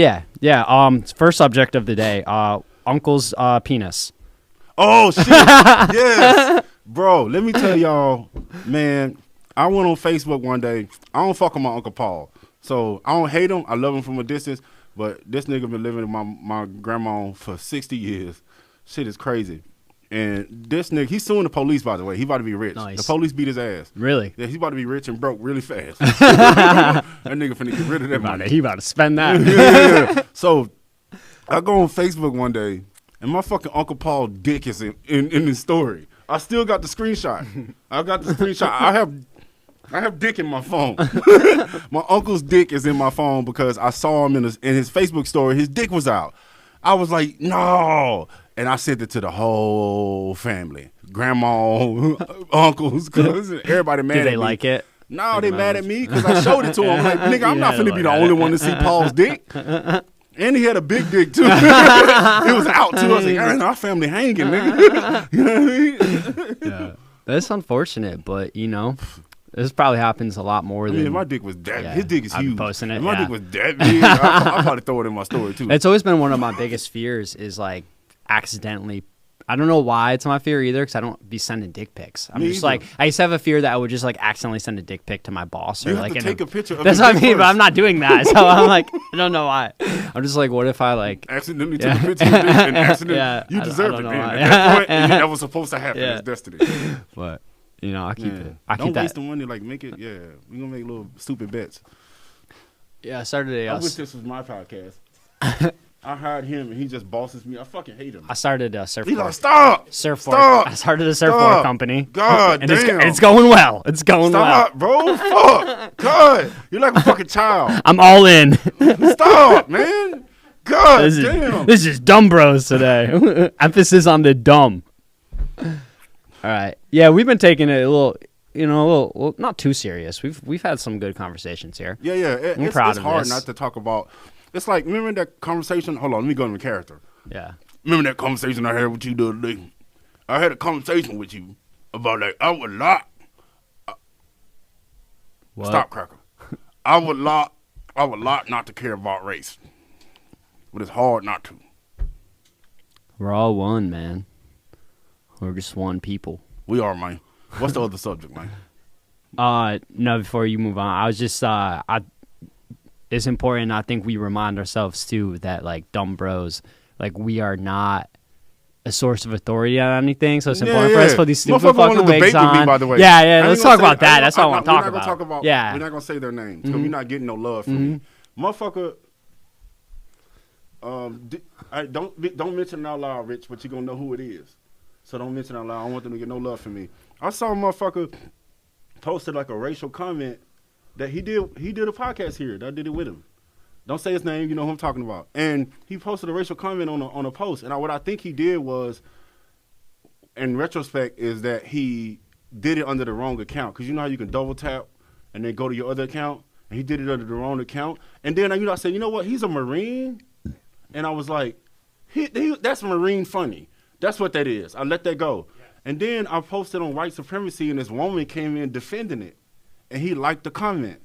Yeah. First subject of the day. Uncle's penis. Oh shit! Yes, bro. Let me tell y'all, man. I went on Facebook one day. I don't fuck with my Uncle Paul, so I don't hate him. I love him from a distance. But this nigga been living with my grandma for 60 years. Shit is crazy. And this nigga, he's suing the police, by the way. He about to be rich. Nice. The police beat his ass. Really? Yeah, he's about to be rich and broke really fast. That nigga finna get rid of that money. He about to spend that. Yeah. So I go on Facebook one day, and my fucking Uncle Paul dick is in the story. I still got the screenshot. I have dick in my phone. My uncle's dick is in my phone because I saw him in his Facebook story. His dick was out. I was like, no. And I sent it to the whole family. Grandma, uncles, cousins, everybody mad at me. Did they like it? No, they mad at me because I showed it to them. I'm like, nigga, I'm not finna be the only one to see Paul's dick. And he had a big dick, too. It was out, too. I was like, our family hanging, nigga. You know what I mean? Yeah. That's unfortunate, but, this probably happens a lot more than... if my dick was that his dick is huge. Posting it, if my dick was that big, I'll probably throw it in my story, too. It's always been one of my biggest fears is, like, accidentally... I don't know why it's my fear either, because I don't be sending dick pics. I'm just like, I used to have a fear that I would just like accidentally send a dick pic to my boss or you like have to take a picture of that's what I mean, but I'm not doing that. So I'm like, I don't know why. I'm just like, what if I like accidentally took a picture of this and accidentally you deserve it, man. At that point, that was supposed to happen. It's destiny. But I keep it. Don't waste the money. Like make it. Yeah, we gonna make little stupid bets. Yeah, I started I wish this was my podcast. I hired him and he just bosses me. I fucking hate him. I started a surfboard. He's like, stop! I started a surfboard company. God and damn. It's going well. It's going well. Stop, bro. Fuck. God. You're like a fucking child. I'm all in. Stop, man. God damn. This is dumb bros today. Emphasis on the dumb. All right. Yeah, we've been taking it a little, not too serious. We've had some good conversations here. Yeah. I'm proud of this. It's hard not to talk about. It's like, remember that conversation? Hold on, let me go into character. Yeah. Remember that conversation I had with you the other day? I had a conversation with you about like, I would lie. What? Stop, Cracker. I would lie not to care about race. But it's hard not to. We're all one, man. We're just one people. We are, man. What's the other subject, man? No, before you move on, I was just, it's important, I think we remind ourselves, too, that, like, dumb bros, like, we are not a source of authority on anything, so it's important for us to put these stupid fucking wigs on. With me, by the way. Yeah, let's talk about that. That's what I want to talk about. Yeah. We're not going to say their names, because we're not getting no love from me. Motherfucker, don't mention it out loud, Rich, but you're going to know who it is. So don't mention it out loud. I don't want them to get no love from me. I saw a motherfucker posted, like, a racial comment that he did a podcast here. I did it with him. Don't say his name. You know who I'm talking about. And he posted a racial comment on a post. And what I think he did was, in retrospect, is that he did it under the wrong account. Because you know how you can double tap and then go to your other account? And he did it under the wrong account. And then I said, you know what? He's a Marine. And I was like, that's Marine funny. That's what that is. I let that go. Yeah. And then I posted on white supremacy, and this woman came in defending it. And he liked the comment.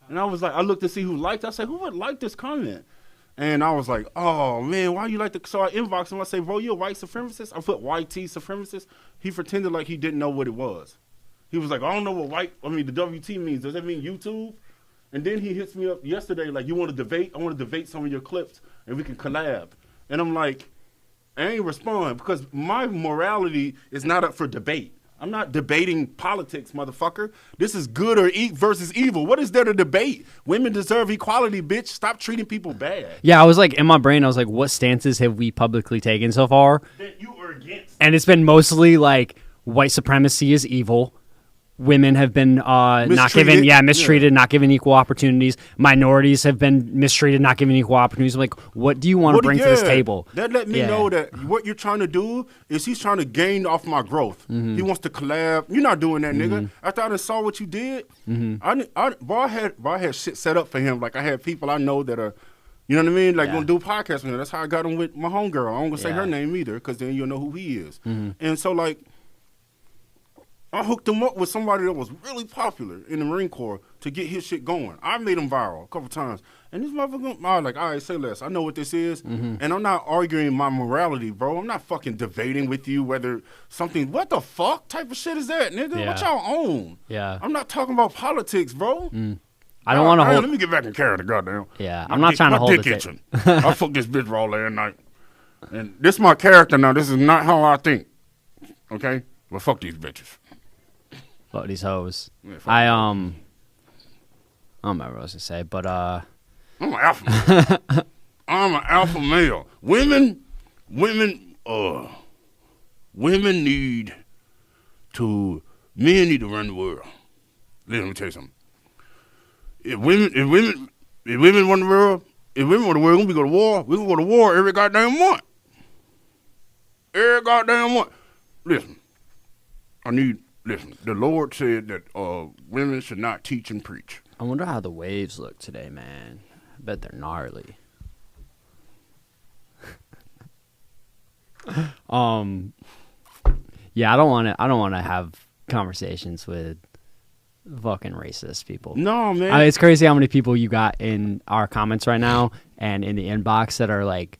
And I was like, I looked to see who liked it. I said, who would like this comment? And I was like, oh, man, why you like the... So I inboxed him. I said, bro, you a white supremacist? I put YT supremacist. He pretended like he didn't know what it was. He was like, I don't know what the WT means. Does that mean YouTube? And then he hits me up yesterday like, you want to debate? I want to debate some of your clips, and we can collab. And I'm like, I ain't respond because my morality is not up for debate. I'm not debating politics, motherfucker. This is good or versus evil. What is there to debate? Women deserve equality, bitch. Stop treating people bad. Yeah, I was like, in my brain, I was like, what stances have we publicly taken so far? That you are against. And it's been mostly like white supremacy is evil. Women have been mistreated, not given equal opportunities. Minorities have been mistreated, not given equal opportunities. I'm like, what do you want to bring to this table? That let me know that what you're trying to do is he's trying to gain off my growth. Mm-hmm. He wants to collab. You're not doing that, nigga. After I saw what you did, I had shit set up for him. Like I had people I know that are, you know what I mean? Like gonna do podcasts with him. That's how I got him with my homegirl. I don't gonna say her name either, because then you'll know who he is. Mm-hmm. And so like, I hooked him up with somebody that was really popular in the Marine Corps to get his shit going. I made him viral a couple times. And this motherfucker, I was like, all right, say less. I know what this is. And I'm not arguing my morality, bro. I'm not fucking debating with you whether something, what the fuck type of shit is that, nigga? Yeah. What y'all own? Yeah. I'm not talking about politics, bro. I don't want to hold. Let me get back in character, goddamn. Yeah, I'm not trying to hold dick it. itching. I fuck this bitch raw last night. And this my character now. This is not how I think. Okay? Well, fuck these bitches. Fuck these hoes. Yeah, fuck I don't remember what I was gonna say, but I'm an alpha male. I'm an alpha male. Women need to, men need to run the world. Let me tell you something. If women run the world, we go to war. We gonna go to war every goddamn month. Every goddamn month. Listen, the Lord said that women should not teach and preach. I wonder how the waves look today, man. I bet they're gnarly. Yeah, I don't want to have conversations with fucking racist people. No, man. It's crazy how many people you got in our comments right now and in the inbox that are like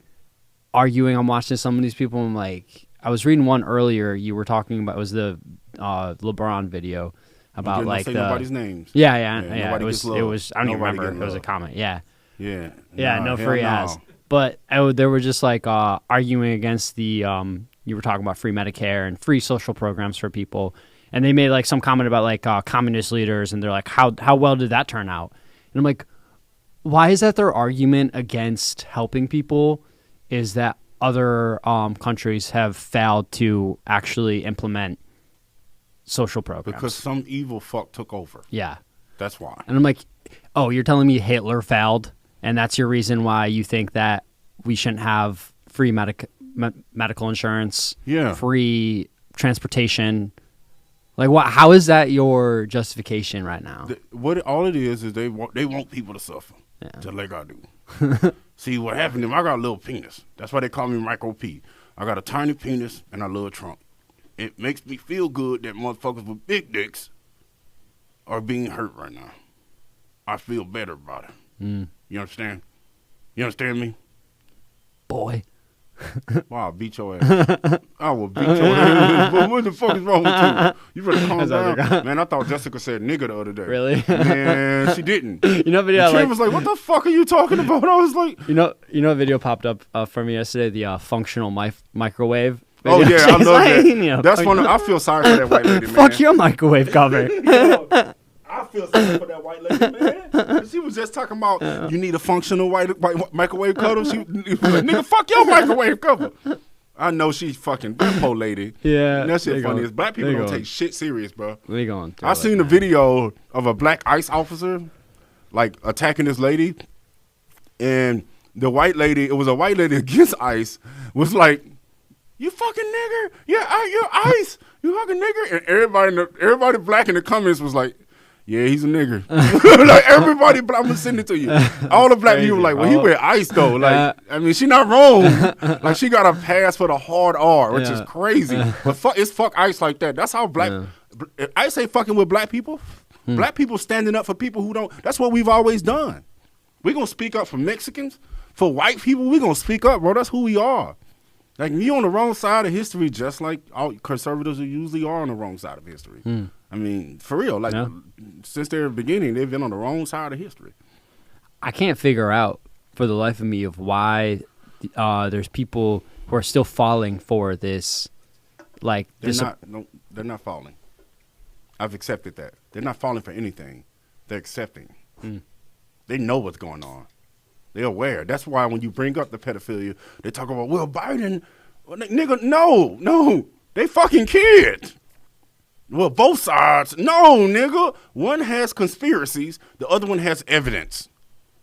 arguing. I'm watching some of these people. I'm like, I was reading one earlier. You were talking about, it was the LeBron video about like say nobody's names. Yeah. It Nobody was. I don't even remember. It was a comment. Yeah. No free ass. But they were just like arguing against the. You were talking about free Medicare and free social programs for people, and they made like some comment about like communist leaders, and they're like, how well did that turn out? And I'm like, why is that their argument against helping people? Is that other countries have failed to actually implement social programs because some evil fuck took over. Yeah, that's why. And I'm like, oh, you're telling me Hitler failed, and that's your reason why you think that we shouldn't have free medical insurance, free transportation? Like, what? How is that your justification right now? All it is they want people to suffer. Yeah. Just like I do. See, what happened to me, I got a little penis. That's why they call me Micro P. I got a tiny penis, and I love Trump. It makes me feel good that motherfuckers with big dicks are being hurt right now. I feel better about it. You understand? You understand me? Boy. Wow, I'll beat your ass. I will beat your ass. What the fuck is wrong with you? You better calm down. Man, I thought Jessica said nigga the other day. Really? Man, she didn't. You know, video Trey was like, what the fuck are you talking about? I was like, you know, a video popped up for me yesterday, the functional microwave video. Oh yeah, I love that. You know, that's one. I feel sorry for that white lady, man. Fuck your microwave cover. I feel sorry for that white lady, man. She was just talking about you need a functional white microwave cover. She was like, nigga, fuck your microwave cover. I know she's fucking that poor lady. Yeah, that shit funny. Is black people don't take shit serious, bro. We going. I seen a video of a black ICE officer like attacking this lady, and the white lady. It was a white lady against ICE. Was like, you fucking nigger. Yeah, you're ICE. You fucking nigger. And everybody black in the comments was like, yeah, he's a nigger. Like everybody, I'm gonna send it to you. All the black people were like, well, he wear ICE though. Like, I mean, she not wrong. Like, she got a pass for the hard R, which is crazy. But it's fuck ICE like that. That's how black. ICE ain't fucking with black people. Black people standing up for people who don't. That's what we've always done. We gonna speak up for Mexicans, for white people. We gonna speak up, bro. That's who we are. Like, you on the wrong side of history, just like all conservatives usually are on the wrong side of history. I mean, for real, like, since their beginning, they've been on the wrong side of history. I can't figure out for the life of me of why there's people who are still falling for this. Like, they're not falling. I've accepted that. They're not falling for anything. They're accepting. They know what's going on. They're aware. That's why when you bring up the pedophilia, they talk about, well, Biden, nigga, no, they fucking kids. Well, both sides, no, nigga. One has conspiracies, the other one has evidence.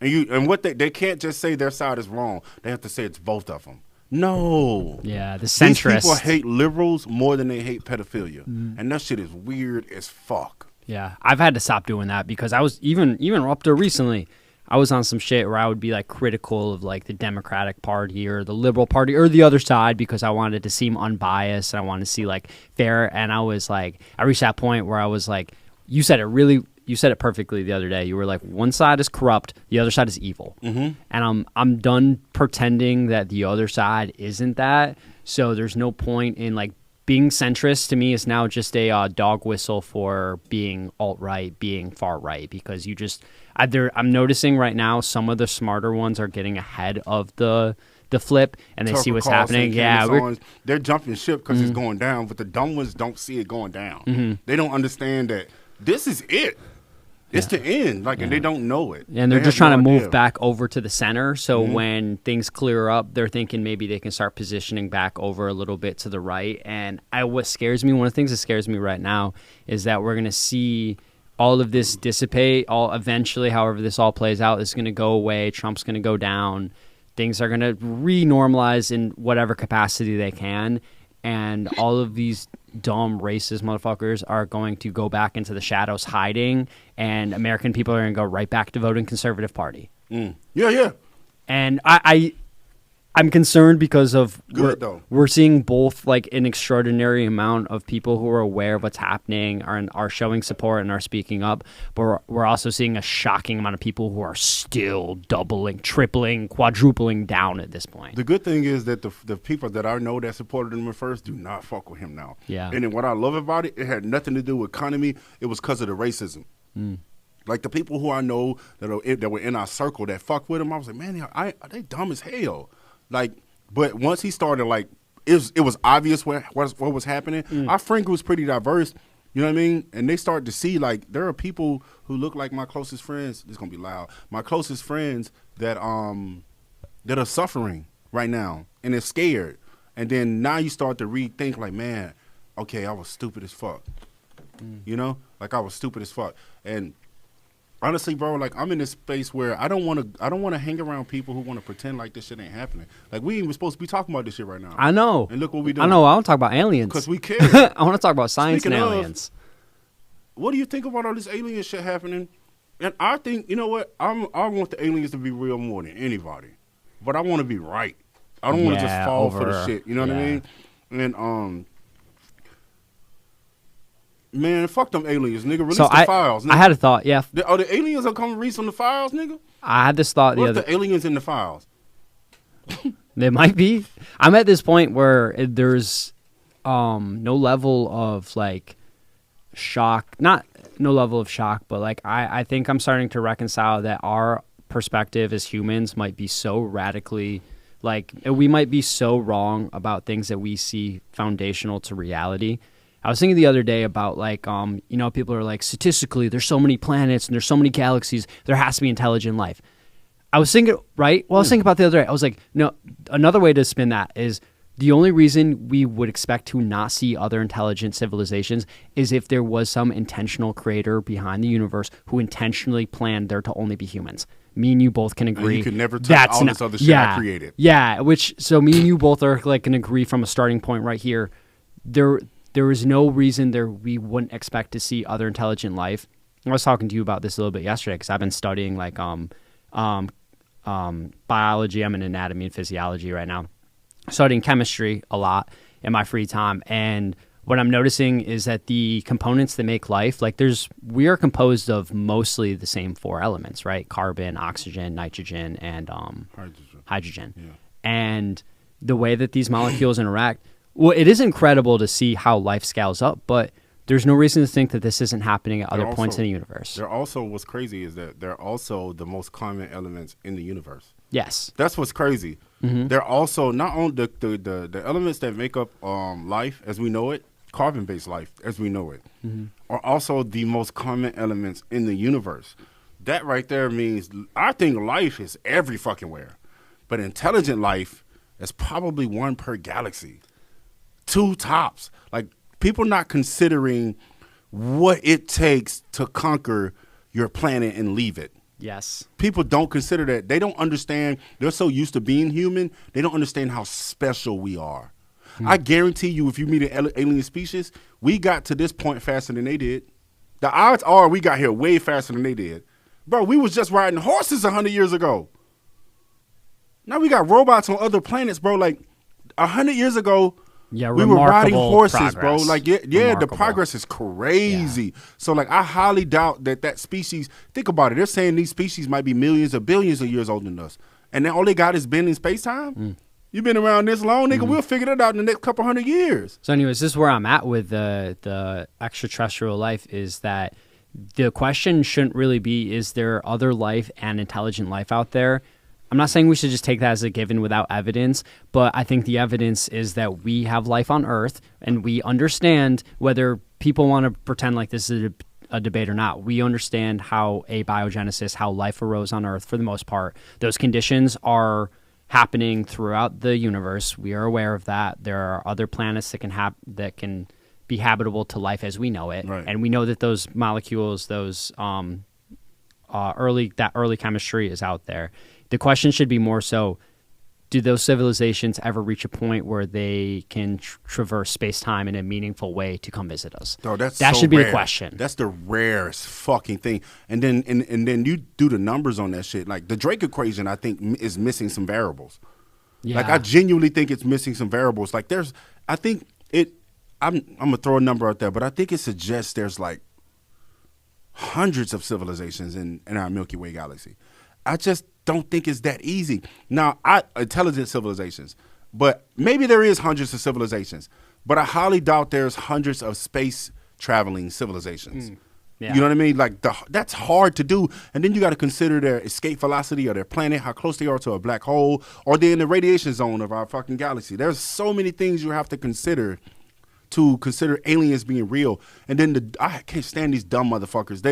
And what they can't just say their side is wrong. They have to say it's both of them. No. Yeah, the centrists. These people hate liberals more than they hate pedophilia. And that shit is weird as fuck. Yeah, I've had to stop doing that because I was even up to recently. I was on some shit where I would be like critical of like the Democratic Party or the Liberal Party or the other side because I wanted to seem unbiased and I wanted to see like fair. And I was like, I reached that point where I was like, you said it perfectly the other day. You were like, one side is corrupt, the other side is evil. Mm-hmm. And I'm done pretending that the other side isn't that. So there's no point in like being centrist. To me is now just a dog whistle for being alt-right, being far-right, because you just I'm noticing right now some of the smarter ones are getting ahead of the flip and they see what's happening. Yeah, they're jumping ship because it's going down, but the dumb ones don't see it going down. They don't understand that this is it. It's the end, and they don't know it. And they're just trying to move back over to the center. So when things clear up, they're thinking maybe they can start positioning back over a little bit to the right. And what scares me, one of the things that scares me right now is that we're going to see all of this dissipate. Eventually, however this all plays out, this is going to go away. Trump's going to go down. Things are going to re-normalize in whatever capacity they can. And all of these dumb racist motherfuckers are going to go back into the shadows hiding, and American people are going to go right back to voting Conservative Party. Yeah. And I'm concerned because of we're seeing both like an extraordinary amount of people who are aware of what's happening and are showing support and are speaking up, but we're also seeing a shocking amount of people who are still doubling, tripling, quadrupling down at this point. The good thing is that the people that I know that supported him at first do not fuck with him now. Yeah. And then what I love about it, it had nothing to do with economy. It was because of the racism. Like the people who I know that were in our circle that fuck with him, I was like, man, they dumb as hell. But once he started, it was obvious what was happening. Our friend group was pretty diverse, you know what I mean? And they started to see, there are people who look like my closest friends. This is going to be loud. My closest friends that are suffering right now, and they're scared. And then now you start to rethink, man, okay, I was stupid as fuck. You know? I was stupid as fuck. And honestly, bro, I'm in this space where I don't want to hang around people who want to pretend like this shit ain't happening. We ain't even supposed to be talking about this shit right now. I know. And look what we doing. I know. I want to talk about aliens. Because we care. I want to talk about science and aliens. What do you think about all this alien shit happening? And I think, you know what? I want the aliens to be real more than anybody. But I want to be right. I don't want to just fall for the shit. You know what I mean? And man, fuck them aliens, nigga. Release the files, nigga. I had a thought, yeah. Are the aliens that come release on the files, nigga? I had this thought what if the aliens in the files? They might be. I'm at this point where there's no level of shock. Not no level of shock, but I think I'm starting to reconcile that our perspective as humans might be so radically we might be so wrong about things that we see foundational to reality. I was thinking the other day about people are statistically there's so many planets and there's so many galaxies, there has to be intelligent life. I was thinking, right? Well, I was thinking about the other day. I was like, no, another way to spin that is the only reason we would expect to not see other intelligent civilizations is if there was some intentional creator behind the universe who intentionally planned there to only be humans. Me and you both can agree. And you can never touch all this other shit I created. Yeah, so me and you both are can agree from a starting point right here. There is no reason we wouldn't expect to see other intelligent life. I was talking to you about this a little bit yesterday because I've been studying biology. I'm in anatomy and physiology right now, studying chemistry a lot in my free time. And what I'm noticing is that the components that make life, we are composed of mostly the same four elements, right? Carbon, oxygen, nitrogen, and hydrogen. Yeah. And the way that these molecules interact, well, it is incredible to see how life scales up, but there's no reason to think that this isn't happening at other points in the universe. They're also, what's crazy is that they're also the most common elements in the universe. Yes. That's what's crazy. Mm-hmm. They're also not only the elements that make up life as we know it, carbon-based life as we know it, are also the most common elements in the universe. That right there means, I think life is every fucking where, but intelligent life is probably one per galaxy. 2 tops. People not considering what it takes to conquer your planet and leave it. Yes. People don't consider that. They don't understand. They're so used to being human, they don't understand how special we are. I guarantee you, if you meet an alien species, we got to this point faster than they did. The odds are we got here way faster than they did. Bro, we was just riding horses 100 years ago. Now we got robots on other planets, bro. Like 100 years ago, yeah, we were riding horses, progress. bro. Like, yeah, the progress is crazy. Yeah. So, like, I highly doubt that species, think about it. They're saying these species might be millions or billions of years older than us. And then all they got is been in space-time? You've been around this long, nigga. We'll figure that out in the next couple 100 years. So anyways, this is where I'm at with the extraterrestrial life, is that the question shouldn't really be, is there other life and intelligent life out there? I'm not saying we should just take that as a given without evidence, but I think the evidence is that we have life on Earth, and we understand, whether people want to pretend like this is a debate or not, we understand how abiogenesis, how life arose on Earth for the most part. Those conditions are happening throughout the universe. We are aware of that. There are other planets that can be habitable to life as we know it, right. And we know that those molecules, those early chemistry is out there. The question should be more so, do those civilizations ever reach a point where they can traverse space-time in a meaningful way to come visit us? Oh, that should be the question. That's the rarest fucking thing. And then you do the numbers on that shit. Like, the Drake equation, I think, is missing some variables. Yeah. Like, I genuinely think it's missing some variables. Like, I'm going to throw a number out there, but I think it suggests there's, like, hundreds of civilizations in our Milky Way galaxy. I just don't think it's that easy. Now, intelligent civilizations, but maybe there is hundreds of civilizations, but I highly doubt there's hundreds of space traveling civilizations. Yeah. You know what I mean? Like, that's hard to do. And then you got to consider their escape velocity of their planet, how close they are to a black hole, or they're in the radiation zone of our fucking galaxy. There's so many things you have to consider aliens being real. And then I can't stand these dumb motherfuckers.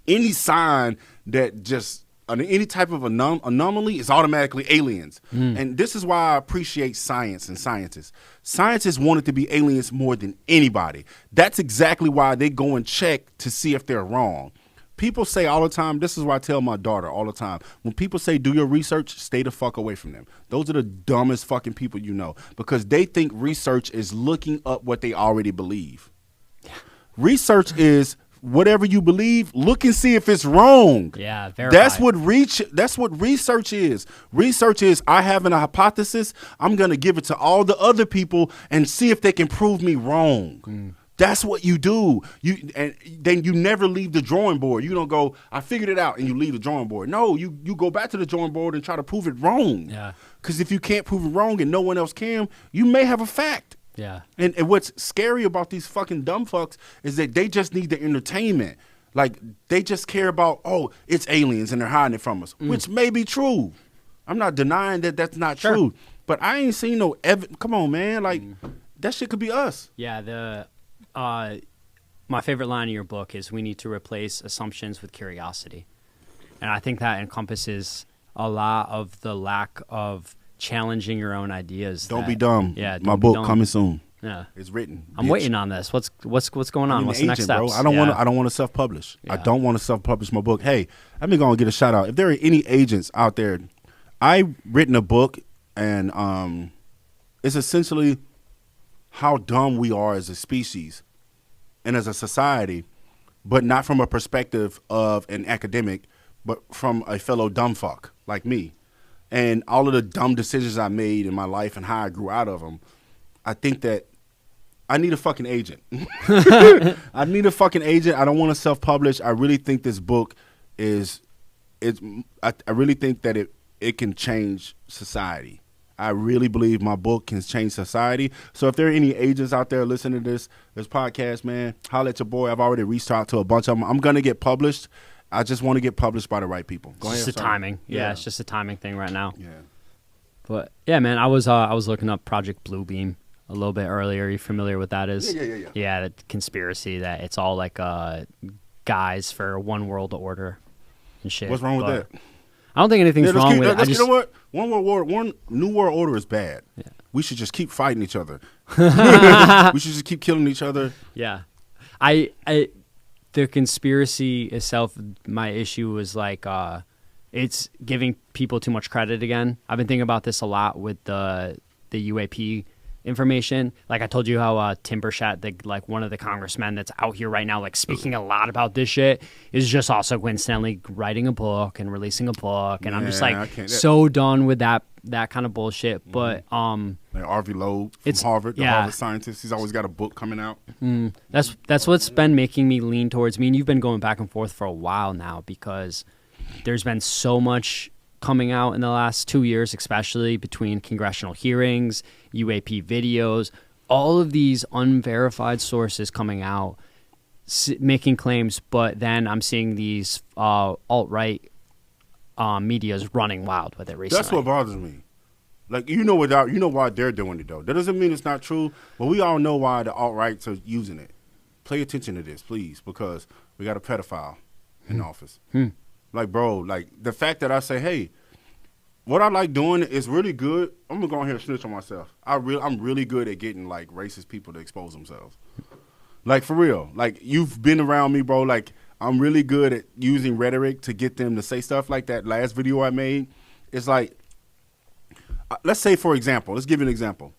Any sign that just any type of anomaly is automatically aliens. And this is why I appreciate science and scientists. Scientists want it to be aliens more than anybody. That's exactly why they go and check to see if they're wrong. People say all the time, this is why I tell my daughter all the time, when people say do your research, stay the fuck away from them. Those are the dumbest fucking people you know, because they think research is looking up what they already believe. Research is whatever you believe, look and see if it's wrong. Yeah, verify. That's what research is. Research is, I have a hypothesis, I'm going to give it to all the other people and see if they can prove me wrong. That's what you do. And then you never leave the drawing board. You don't go, I figured it out, and you leave the drawing board. No, you go back to the drawing board and try to prove it wrong. Yeah. Because if you can't prove it wrong and no one else can, you may have a fact. Yeah. And what's scary about these fucking dumb fucks is that they just need the entertainment. Like, they just care about, oh, it's aliens and they're hiding it from us, which may be true. I'm not denying that that's not true. But I ain't seen no evidence. Come on, man. Like, that shit could be us. Yeah, my favorite line in your book is, we need to replace assumptions with curiosity. And I think that encompasses a lot of the lack of challenging your own ideas. Don't be dumb. Yeah, my book coming soon. Yeah, it's written. I'm waiting on this. What's going on? What's the next steps? Bro. I don't want to self-publish. Yeah. I don't want to self-publish my book. Hey, let me go and get a shout out. If there are any agents out there, I've written a book, and it's essentially how dumb we are as a species and as a society, but not from a perspective of an academic, but from a fellow dumb fuck like me. And all of the dumb decisions I made in my life and how I grew out of them, I think that I need a fucking agent. I need a fucking agent. I don't want to self-publish. I really think this book I really think that it can change society. I really believe my book can change society. So if there are any agents out there listening to this podcast, man, holla at your boy. I've already reached out to a bunch of them. I'm going to get published. I just want to get published by the right people. Go ahead. It's just the timing. Yeah, it's just a timing thing right now. Yeah. But yeah, man, I was looking up Project Bluebeam a little bit earlier. Are you familiar with that is? Yeah. Yeah, the conspiracy that it's all like guys for one world order and shit. What's wrong with that? I don't think anything's wrong with it. You know what? One new world order is bad. Yeah. We should just keep fighting each other. We should just keep killing each other. Yeah. The conspiracy itself, my issue was like it's giving people too much credit again. I've been thinking about this a lot with the UAP information. Like I told you how Tim Burchett, like one of the congressmen that's out here right now, like speaking a lot about this shit, is just also coincidentally writing a book and releasing a book, and I'm just like so done with that kind of bullshit. But like Harvey Loeb from Harvard, the Harvard scientist, he's always got a book coming out. That's what's been making me lean towards me, and you've been going back and forth for a while now because there's been so much coming out in the last 2 years, especially between congressional hearings, UAP videos, all of these unverified sources coming out making claims, but then I'm seeing these alt-right medias running wild with it recently. That's what bothers me. Like, you know why they're doing it, though. That doesn't mean it's not true, but we all know why the alt-rights are using it. Pay attention to this, please, because we got a pedophile in office. Like, bro, like, the fact that I say, hey, what I like doing is really good. I'm going to go ahead and snitch on myself. I'm really good at getting, like, racist people to expose themselves. Like, for real. Like, you've been around me, bro. Like, I'm really good at using rhetoric to get them to say stuff like that last video I made. It's like, let's say, for example, let's give you an example.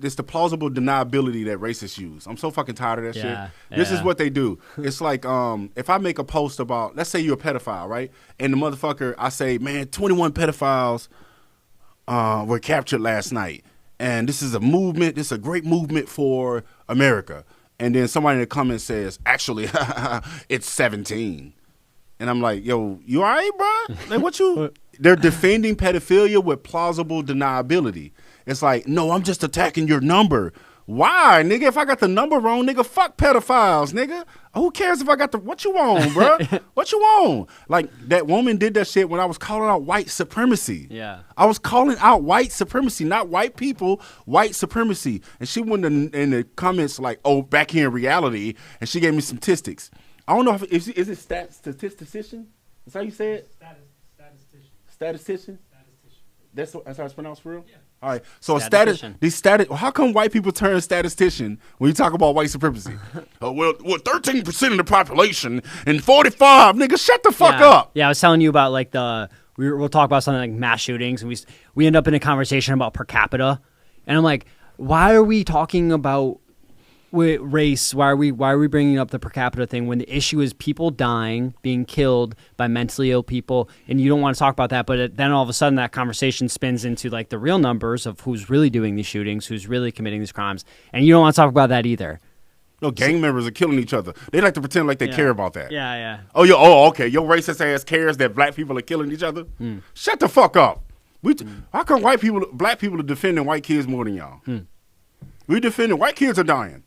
It's the plausible deniability that racists use. I'm so fucking tired of that shit. This is what they do. It's like if I make a post about, let's say you're a pedophile, right? And the motherfucker, I say, man, 21 pedophiles were captured last night. And this is a movement. This is a great movement for America. And then somebody in the comments says, actually, it's 17. And I'm like, yo, you all right, bro? Like, what you? They're defending pedophilia with plausible deniability. It's like, no, I'm just attacking your number. Why, nigga? If I got the number wrong, nigga, fuck pedophiles, nigga. Who cares if I got the, what you want, bro? What you want? Like, that woman did that shit when I was calling out white supremacy. Yeah. I was calling out white supremacy, not white people, white supremacy. And she went in the comments like, oh, back here in reality, and she gave me some statistics. I don't know if is it statistician? Is that how you say it? Statistician. Statistician? That's how it's pronounced for real? Yeah. All right. So how come white people turn statistician when you talk about white supremacy? Well, 13% of the population and 45, nigga, shut the fuck up. Yeah, I was telling you about like we'll talk about something like mass shootings, and we end up in a conversation about per capita, and I'm like, why are we talking about with race? Why are we bringing up the per capita thing when the issue is people dying, being killed by mentally ill people, and you don't want to talk about that, but then all of a sudden that conversation spins into like the real numbers of who's really doing these shootings, who's really committing these crimes, and you don't want to talk about that either. No, gang members are killing each other. They like to pretend like they care about that. Yeah. Oh, okay. Your racist ass cares that black people are killing each other? Shut the fuck up. How come black people are defending white kids more than y'all? We defending white kids are dying.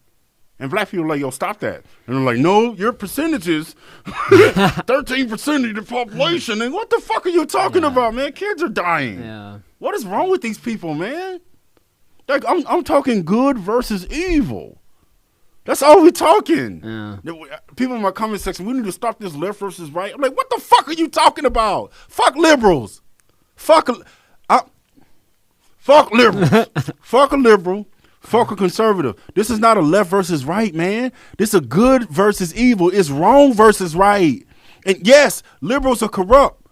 And black people are like, yo, stop that. And they're like, no, your percentages, 13% of the population. And what the fuck are you talking about, man? Kids are dying. Yeah. What is wrong with these people, man? Like, I'm talking good versus evil. That's all we're talking. Yeah. People in my comment section, we need to stop this left versus right. I'm like, what the fuck are you talking about? Fuck liberals. Fuck liberals. Fuck a liberal. Fuck a conservative. This is not a left versus right, man. This is a good versus evil. It's wrong versus right. And yes, liberals are corrupt,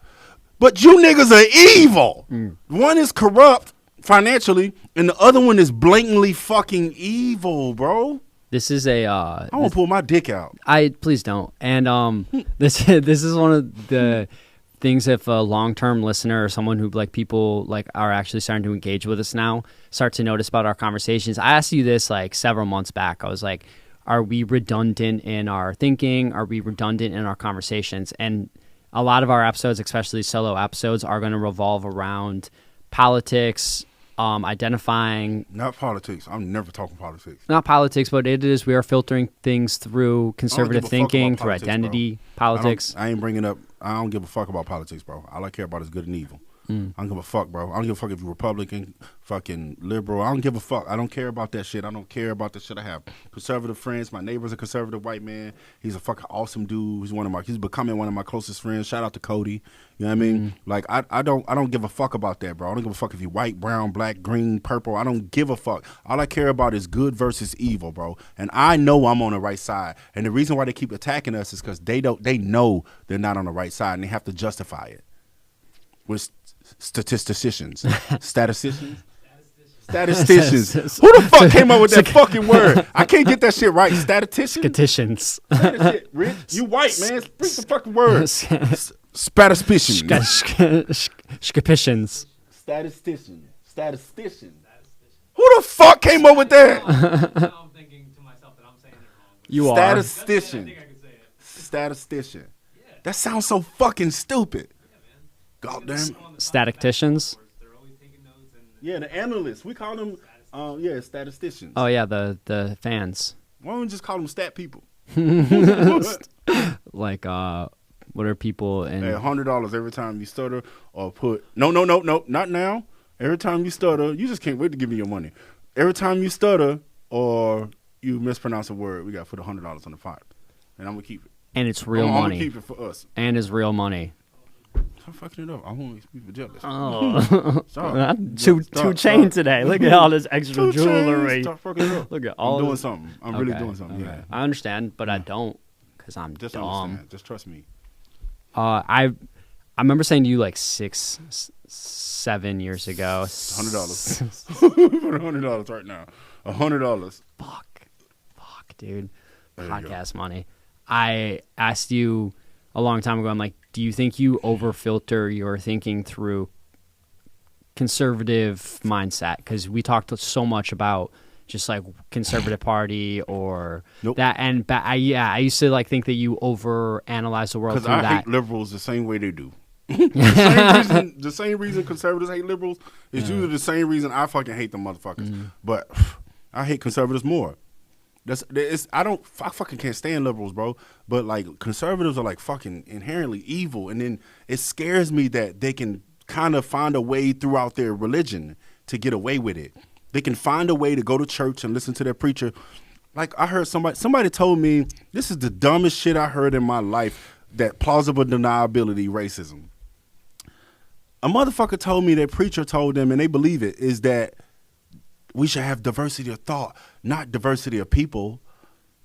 but you niggas are evil. One is corrupt financially, and the other one is blatantly fucking evil, bro. This is a. I want to pull my dick out. Please don't. And this is one of the things if a long-term listener or someone who like people like are actually starting to engage with us now start to notice about our conversations. I asked you this like several months back. I was like, are we redundant in our thinking? Are we redundant in our conversations? And a lot of our episodes, especially solo episodes, are going to revolve around politics, identifying. Not politics. I'm never talking politics. Not politics, but it is. We are filtering things through conservative thinking, through identity, politics. I ain't bringing up. I don't give a fuck about politics, bro. All I care about is good and evil. I don't give a fuck, bro. I don't give a fuck if you're Republican, fucking liberal. I don't give a fuck. I don't care about that shit. I don't care about the shit. I have conservative friends. My neighbor's a conservative white man. He's a fucking awesome dude. He's becoming one of my closest friends. Shout out to Cody. You know what I mean? Like I don't give a fuck about that, bro. I don't give a fuck if you're white, brown, black, green, purple. I don't give a fuck. All I care about is good versus evil, bro. And I know I'm on the right side. And the reason why they keep attacking us is because they know they're not on the right side and they have to justify it with statisticians. Statisticians. Who the fuck came up with that fucking word? I can't get that shit right. Statistician? Statisticians. That shit, Rich. You white, man. Speak the fucking word. Statistician. Statisticians. Statistician. Statistician. Who the fuck came up with that? Now I'm thinking to myself that I'm saying it wrong. You are. Statistician. I think I could say it. Statistician. Yeah. That sounds so fucking stupid. Yeah, man. Goddamn. Statisticians. They're always taking notes and Yeah, the analysts. We call them, statisticians. Oh yeah, the fans. Why don't we just call them stat people? Like what are people in? Hey, $100 every time you stutter or put no, not now. Every time you stutter, you just can't wait to give me your money. Every time you stutter or you mispronounce a word, we got to put $100 on the pot, and I'm gonna keep it. And it's real I'm money. gonna keep it for us. And it's real money. Stop fucking it up. I won't make people jealous. Oh, Stop. two Stop, chain stop. today. Look at all this extra 2 chains. jewelry. Stop fucking it up. Look at all. I'm doing this- something. I'm really Okay, doing something. okay. Yeah. I understand, but I don't because I'm Just dumb. understand. Just trust me. I remember saying to you like 7 years ago. $100. Put $100 right now. $100. Fuck, dude. There you go. Podcast money. I asked you a long time ago. I'm like, do you think you overfilter your thinking through conservative mindset? Because we talked so much about just like conservative party or Nope. that. And I used to like think that you overanalyze the world Because through I that. hate liberals the same way they do. The same reason conservatives hate liberals is usually the same reason I fucking hate them motherfuckers. But I hate conservatives more. I fucking can't stand liberals, bro. But like conservatives are like fucking inherently evil, and then it scares me that they can kind of find a way throughout their religion to get away with it. They can find a way to go to church and listen to their preacher. Like I heard somebody told me this is the dumbest shit I heard in my life. That plausible deniability racism. A motherfucker told me that preacher told them, and they believe it, is that we should have diversity of thought, not diversity of people.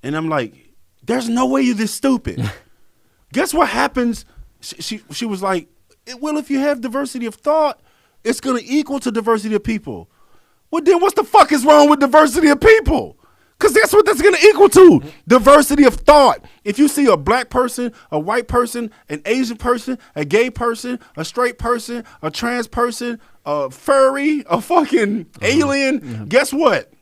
And I'm like, there's no way you're this stupid. Guess what happens? She was like, well, if you have diversity of thought, it's going to equal to diversity of people. Well, then what the fuck is wrong with diversity of people? Because that's what that's going to equal to, diversity of thought. If you see a black person, a white person, an Asian person, a gay person, a straight person, a trans person, a furry, a fucking alien, guess what?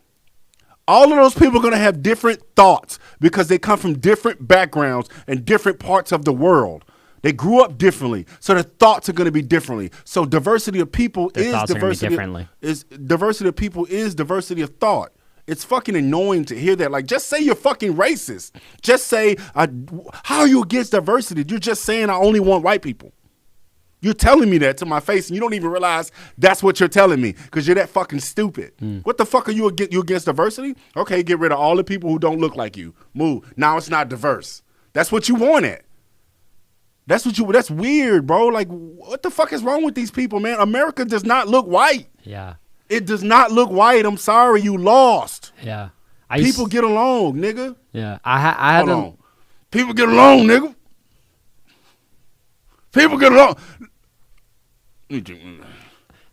All of those people are going to have different thoughts because they come from different backgrounds and different parts of the world. They grew up differently, so their thoughts are going to be differently. So diversity of people Their is thoughts are gonna be diversity. differently. Diversity of people is diversity of thought. It's fucking annoying to hear that. Like, just say you're fucking racist. Just say, how are you against diversity? You're just saying I only want white people. You're telling me that to my face, and you don't even realize that's what you're telling me because you're that fucking stupid. What the fuck are you against? You against diversity? Okay, get rid of all the people who don't look like you. Move. Now it's not diverse. That's what you wanted. That's weird, bro. Like, what the fuck is wrong with these people, man? America does not look white. Yeah. It does not look white. I'm sorry, you lost. Yeah. People get along, nigga. Yeah. I had Hold on. People get along, nigga. People get along.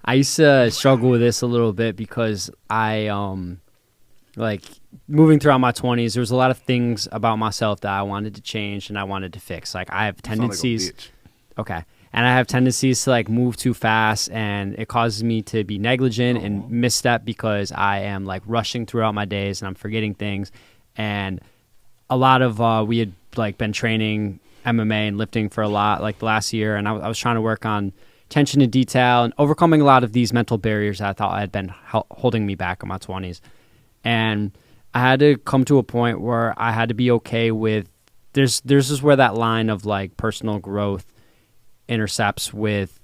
I used to struggle with this a little bit because I like moving throughout my 20s, there was a lot of things about myself that I wanted to change and I wanted to fix. Like I have tendencies. Okay. And I have tendencies to like move too fast, and it causes me to be negligent and misstep because I am like rushing throughout my days and I'm forgetting things. And a lot of we had like been training MMA and lifting for a lot like the last year, and I was trying to work on attention to detail and overcoming a lot of these mental barriers that I thought had been holding me back in my 20s. And I had to come to a point where I had to be okay with there's just where that line of like personal growth intercepts with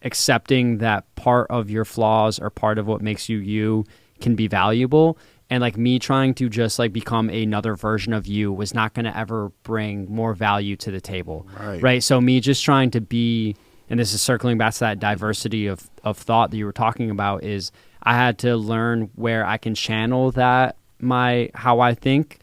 accepting that part of your flaws or part of what makes you can be valuable. And like me trying to just like become another version of you was not going to ever bring more value to the table. Right. So me just trying to be, and this is circling back to that diversity of thought that you were talking about, is I had to learn where I can channel that how I think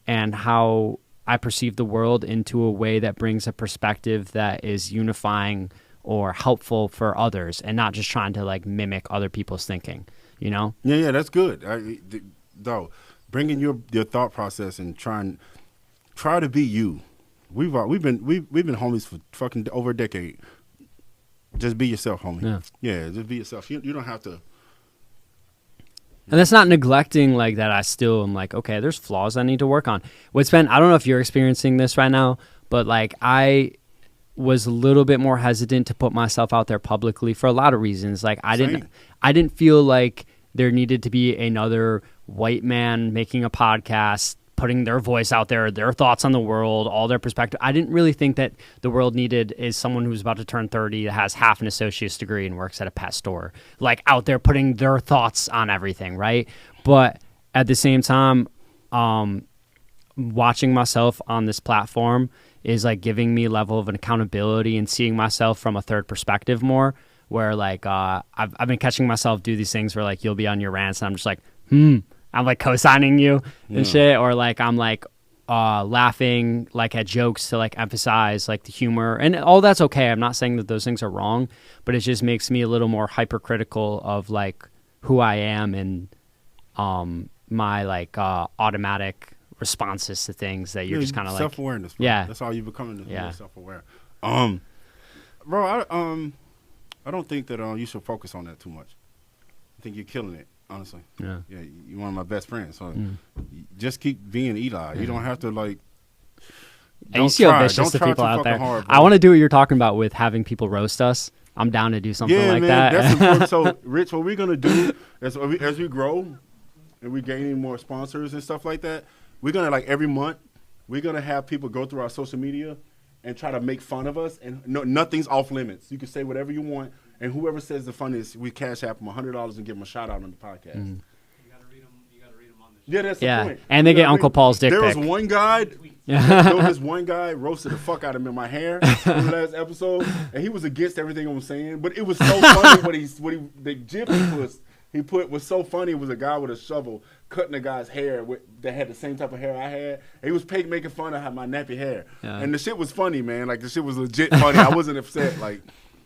and how I perceive the world into a way that brings a perspective that is unifying or helpful for others, and not just trying to like mimic other people's thinking. you know? Yeah, that's good. Though, bringing your thought process and try to be you. We've been homies for fucking over a decade. Just be yourself, homie. Yeah, just be yourself. You don't have to. And that's not neglecting like that. I still am like, okay, there's flaws I need to work on. I don't know if you're experiencing this right now, but like I was a little bit more hesitant to put myself out there publicly for a lot of reasons. Like I didn't feel like there needed to be another white man making a podcast, putting their voice out there, their thoughts on the world, all their perspective. I didn't really think that the world needed is someone who's about to turn 30 that has half an associate's degree and works at a pet store, like out there putting their thoughts on everything, right? But at the same time, watching myself on this platform is like giving me a level of an accountability and seeing myself from a third perspective more, where like I've been catching myself do these things where like you'll be on your rants and I'm just like, I'm like co-signing you and shit, or like I'm like laughing like at jokes to like emphasize like the humor, and all that's okay. I'm not saying that those things are wrong, but it just makes me a little more hypercritical of like who I am and my like automatic responses to things that you're just kind of like self-awareness, bro. Yeah, that's all you're becoming, is more self-aware. Bro, I don't think that you should focus on that too much. I think you're killing it. Honestly, yeah, you're one of my best friends. So just keep being Eli. You don't have to like. And you see how vicious the people out there. Hard, I want to do what you're talking about with having people roast us. I'm down to do something like that. That's important. So, Rich, what we're gonna do as we grow and we gaining more sponsors and stuff like that, we're gonna like every month we're gonna have people go through our social media and try to make fun of us, and nothing's off limits. You can say whatever you want. And whoever says the funniest, we cash app them $100 and give them a shout out on the podcast. You gotta read them on the show. Yeah, that's the point. And they get Uncle Paul's dick pic. There was one guy. There was this one guy roasted the fuck out of him in my hair in the last episode, and he was against everything I was saying. But it was so funny the gif he put was so funny. It was a guy with a shovel cutting a guy's hair that had the same type of hair I had. And he was making fun of my nappy hair, and the shit was funny, man. Like the shit was legit funny. I wasn't upset. Like.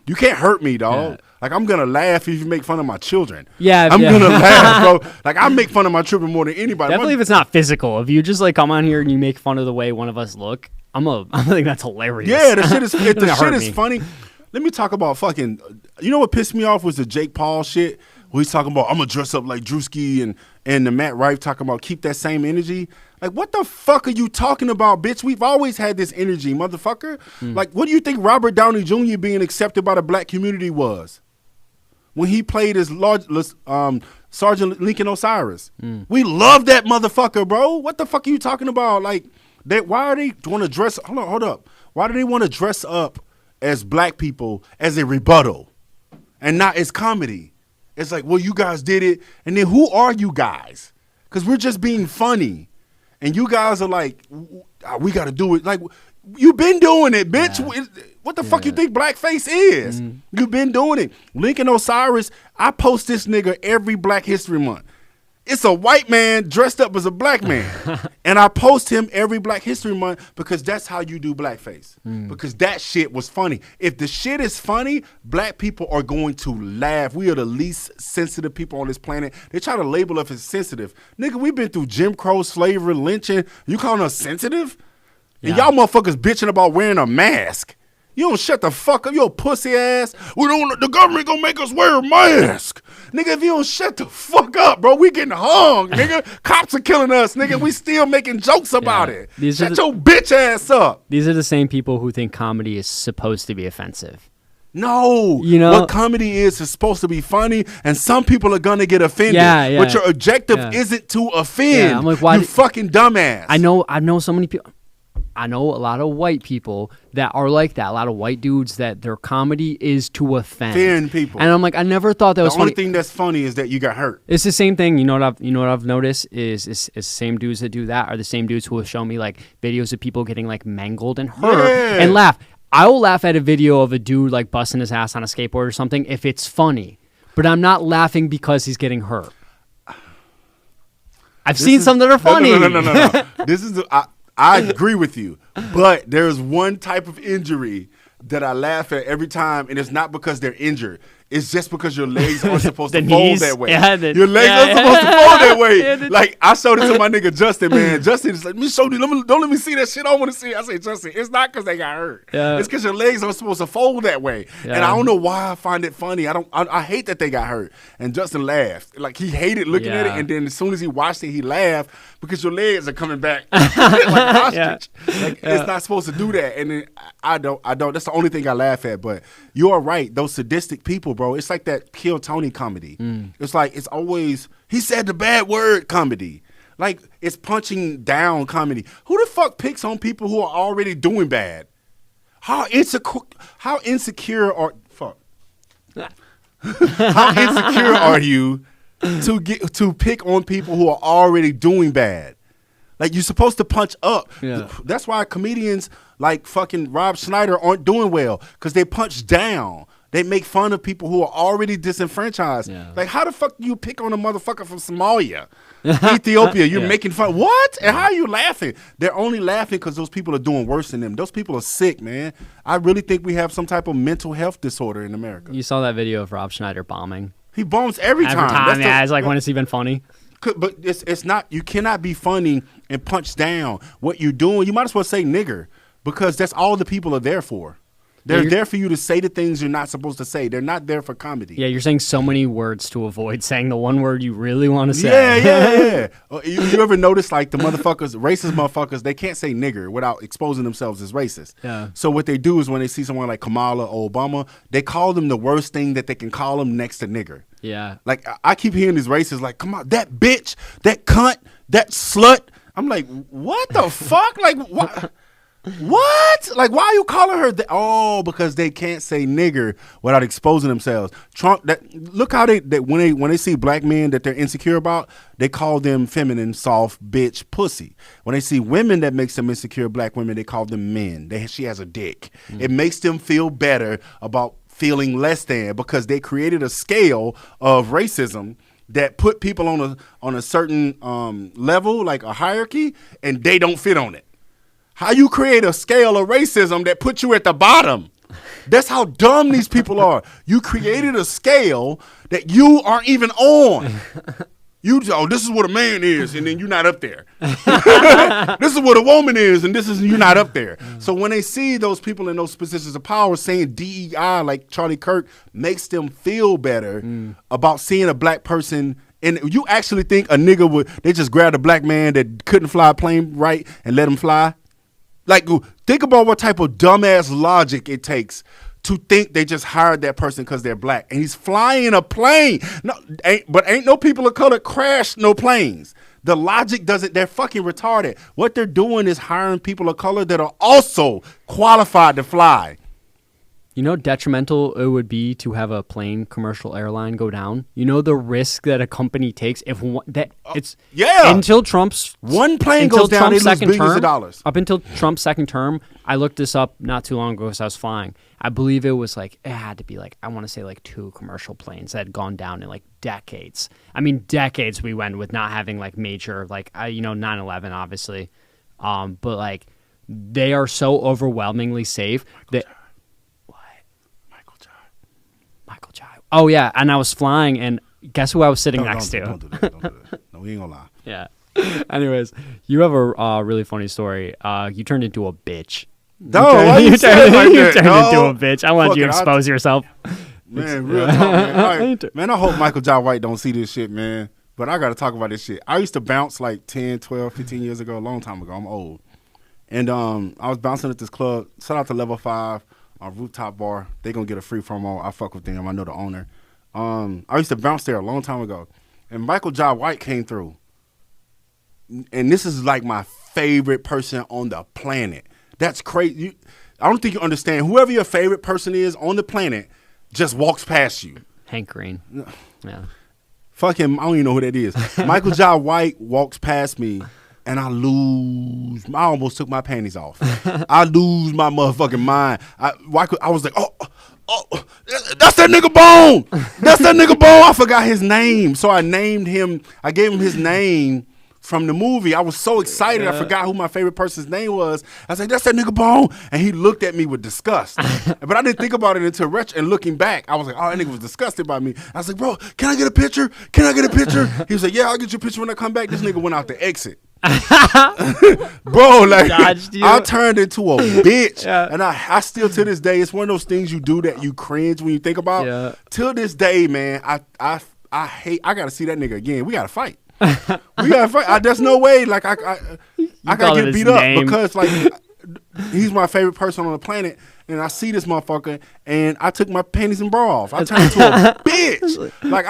You can't hurt me, dog. Yeah. Like, I'm going to laugh if you make fun of my children. Yeah. I'm going to laugh, bro. Like, I make fun of my children more than anybody. Definitely if it's not physical. If you just, like, come on here and you make fun of the way one of us look, I think that's hilarious. Yeah, the shit is funny. Let me talk about fucking, you know what pissed me off was the Jake Paul shit? Where he's talking about, I'm going to dress up like Drewski and the Matt Rife talking about keep that same energy. Like, what the fuck are you talking about, bitch? We've always had this energy, motherfucker. Like, what do you think Robert Downey Jr. being accepted by the black community was? When he played as Sergeant Lincoln Osiris. We love that motherfucker, bro. What the fuck are you talking about? Like, why are they want to dress, hold up. Why do they want to dress up as black people as a rebuttal and not as comedy? It's like, well, you guys did it. And then who are you guys? Because we're just being funny. And you guys are like, we got to do it. Like, you've been doing it, bitch. Yeah. What the fuck you think blackface is? You've been doing it. Lincoln Osiris, I post this nigga every Black History Month. It's a white man dressed up as a black man. And I post him every Black History Month because that's how you do blackface. Because that shit was funny. If the shit is funny, black people are going to laugh. We are the least sensitive people on this planet. They try to label us as sensitive. Nigga, we've been through Jim Crow, slavery, lynching. You calling us sensitive? Yeah. And y'all motherfuckers bitching about wearing a mask. You don't shut the fuck up, you a pussy ass. The government gonna make us wear a mask. Nigga, if you don't shut the fuck up, bro, we getting hung, nigga. Cops are killing us, nigga. We still making jokes about it. Shut your bitch ass up. These are the same people who think comedy is supposed to be offensive. No. You know what comedy is supposed to be funny, and some people are gonna get offended. Yeah. But your objective isn't to offend. Yeah, I'm like, why you fucking dumbass. I know so many people. I know a lot of white people that are like that. A lot of white dudes that their comedy is to offend people. And I'm like, I never thought that was funny. The only thing that's funny is that you got hurt. It's the same thing. You know what I've noticed is the same dudes that do that are the same dudes who will show me like videos of people getting like mangled and hurt and laugh. I will laugh at a video of a dude like busting his ass on a skateboard or something if it's funny, but I'm not laughing because he's getting hurt. I've seen some that are funny. No. This is I agree with you, but there's one type of injury that I laugh at every time, and it's not because they're injured. it's just because your legs aren't supposed The to fold knees? that way. Yeah, Your legs aren't supposed to fold that way. Yeah, Like, I showed it to my nigga Justin, man. Justin is like, me show you, don't let me see that shit. I want to see it. I say, Justin, it's not because they got hurt. Yeah. It's because your legs aren't supposed to fold that way. Yeah. And I don't know why I find it funny. I hate that they got hurt. And Justin laughed. Like, he hated looking at it. Yeah. And then as soon as he watched it, he laughed because your legs are coming back like an ostrich. Like, it's not supposed to do that. And then I don't. That's the only thing I laugh at. But you are right. Those sadistic people, bro. It's like that Kill Tony comedy. It's like, it's always, he said the bad word comedy. Like, it's punching down comedy. Who the fuck picks on people who are already doing bad? How insecure are how insecure are you to pick on people who are already doing bad? Like, you're supposed to punch up. Yeah. That's why comedians like fucking Rob Schneider aren't doing well, because they punch down. They make fun of people who are already disenfranchised. Yeah. Like, how the fuck do you pick on a motherfucker from Somalia? Ethiopia, you're making fun. What? And how are you laughing? They're only laughing because those people are doing worse than them. Those people are sick, man. I really think we have some type of mental health disorder in America. You saw that video of Rob Schneider bombing. He bombs every time. It's like, when has he been funny? But it's not. You cannot be funny and punch down. What you're doing, you might as well say nigger, because that's all the people are there for. They're there for you to say the things you're not supposed to say. They're not there for comedy. Yeah, you're saying so many words to avoid saying the one word you really want to say. Yeah. You ever notice, like, the motherfuckers, racist motherfuckers, they can't say nigger without exposing themselves as racist. Yeah. So what they do is when they see someone like Kamala or Obama, they call them the worst thing that they can call them next to nigger. Yeah. Like, I keep hearing these racists like, come on, that bitch, that cunt, that slut. I'm like, what the fuck? Like, what? What? Like, why are you calling her that? Oh, because they can't say nigger without exposing themselves. Trump, look how when they see black men that they're insecure about, they call them feminine, soft, bitch, pussy. When they see women that makes them insecure, black women, they call them men. She has a dick. It makes them feel better about feeling less than, because they created a scale of racism that put people on a certain level, like a hierarchy, and they don't fit on it. How you create a scale of racism that puts you at the bottom? That's how dumb these people are. You created a scale that you aren't even on. This is what a man is, and then you're not up there. This is what a woman is, and you're not up there. So when they see those people in those positions of power saying DEI, like Charlie Kirk, makes them feel better about seeing a black person. And you actually think a nigga they just grabbed a black man that couldn't fly a plane right and let him fly? Like, think about what type of dumbass logic it takes to think they just hired that person because they're black. And he's flying a plane. But ain't no people of color crash no planes. The logic doesn't, they're fucking retarded. What they're doing is hiring people of color that are also qualified to fly. You know how detrimental it would be to have a plane commercial airline go down? You know the risk that a company takes until Trump's one plane goes down, they lose billions of dollars. Up until Trump's second term, I looked this up not too long ago because I was flying. I believe it had to be I want to say 2 commercial planes that had gone down in decades. I mean, decades we went with not having major 9/11 obviously, but they are so overwhelmingly safe that. Michael Jai. Oh, yeah. And I was flying, and guess who I was sitting next to? Don't do that. No, we ain't gonna lie. Yeah. Anyways, you have a really funny story. You turned into a bitch. No, why you turned into a bitch. I wanted you to expose yourself. Man, real talk, man. Man, I hope Michael Jai White don't see this shit, man. But I got to talk about this shit. I used to bounce 10, 12, 15 years ago, a long time ago. I'm old. And I was bouncing at this club. Shout out to Level 5. A rooftop bar. They gonna get a free promo. I fuck with them. I know the owner. I used to bounce there a long time ago, and Michael Jai White came through. And this is my favorite person on the planet. That's crazy. I don't think you understand. Whoever your favorite person is on the planet just walks past you. Hank Green. Yeah. Fuck him. I don't even know who that is. Michael Jai White walks past me. And I almost took my panties off. I lose my motherfucking mind. I was like, oh, that's that nigga Bone. That's that nigga Bone. I forgot his name. So I named him. I gave him his name from the movie. I was so excited. I forgot who my favorite person's name was. I was like, that's that nigga Bone. And he looked at me with disgust. But I didn't think about it until and looking back, I was like, oh, that nigga was disgusted by me. I was like, bro, can I get a picture? Can I get a picture? He was like, yeah, I'll get you a picture when I come back. This nigga went out the exit. Bro, like I turned into a bitch. And I still to this day, it's one of those things you do that you cringe when you think about. Till this day, man, I gotta see that nigga again. We gotta fight. We gotta fight. There's no way. Like I gotta get beat up because like he's my favorite person on the planet, and I see this motherfucker, and I took my panties and bra off. I turned into a bitch. Like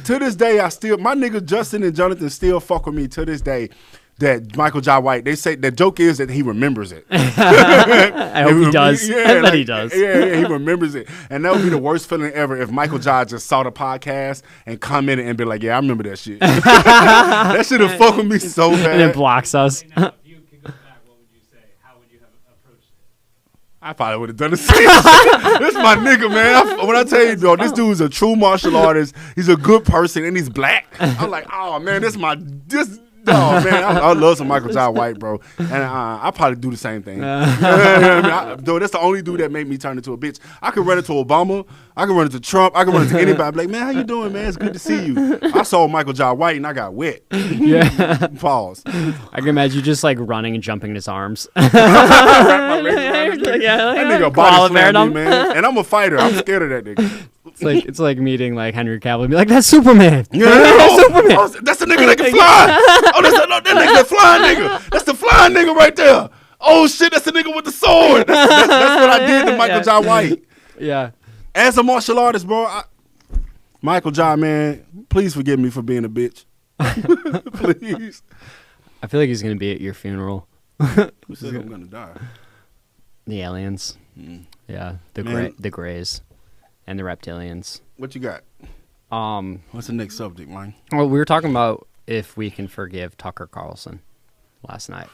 to this day, my nigga Justin and Jonathan still fuck with me to this day. That Michael Jai White, they say the joke is that he remembers it. I hope he does. I bet he does. Yeah, he remembers it. And that would be the worst feeling ever if Michael Jai just saw the podcast and commented and be like, yeah, I remember that shit. That shit would fuck with me so bad. And then blocks us. Now, if you could go back, what would you say? How would you have approached it? I probably would have done the same shit. This is my nigga, man. When I tell you, though, this dude's a true martial artist. He's a good person, and he's black. I'm like, oh, man, oh man, I love some Michael Jai White, bro, and I probably do the same thing. You know what I mean? Though that's the only dude that made me turn into a bitch. I could run into Obama, I could run into Trump, I could run into anybody. I'd be like, man, how you doing, man? It's good to see you. I saw Michael Jai White and I got wet. Yeah. Pause. I can imagine you just like running and jumping in his arms. Wrap my legs around that nigga body slam me, man. And I'm a fighter. I'm scared of that nigga. It's like meeting like Henry Cavill and be like, that's Superman. Yeah, that's Superman. Oh, that's the nigga that can fly. Oh, that nigga, that flying nigga. That's the flying nigga right there. Oh shit, that's the nigga with the sword. That's what I did to Michael Jai White. Yeah. As a martial artist, bro, Michael Jai, man, please forgive me for being a bitch. Please. I feel like he's gonna be at your funeral. Who said I'm gonna die? The aliens. Yeah, the Greys. And the reptilians. What you got? What's the next subject, man? Well, we were talking about if we can forgive Tucker Carlson last night.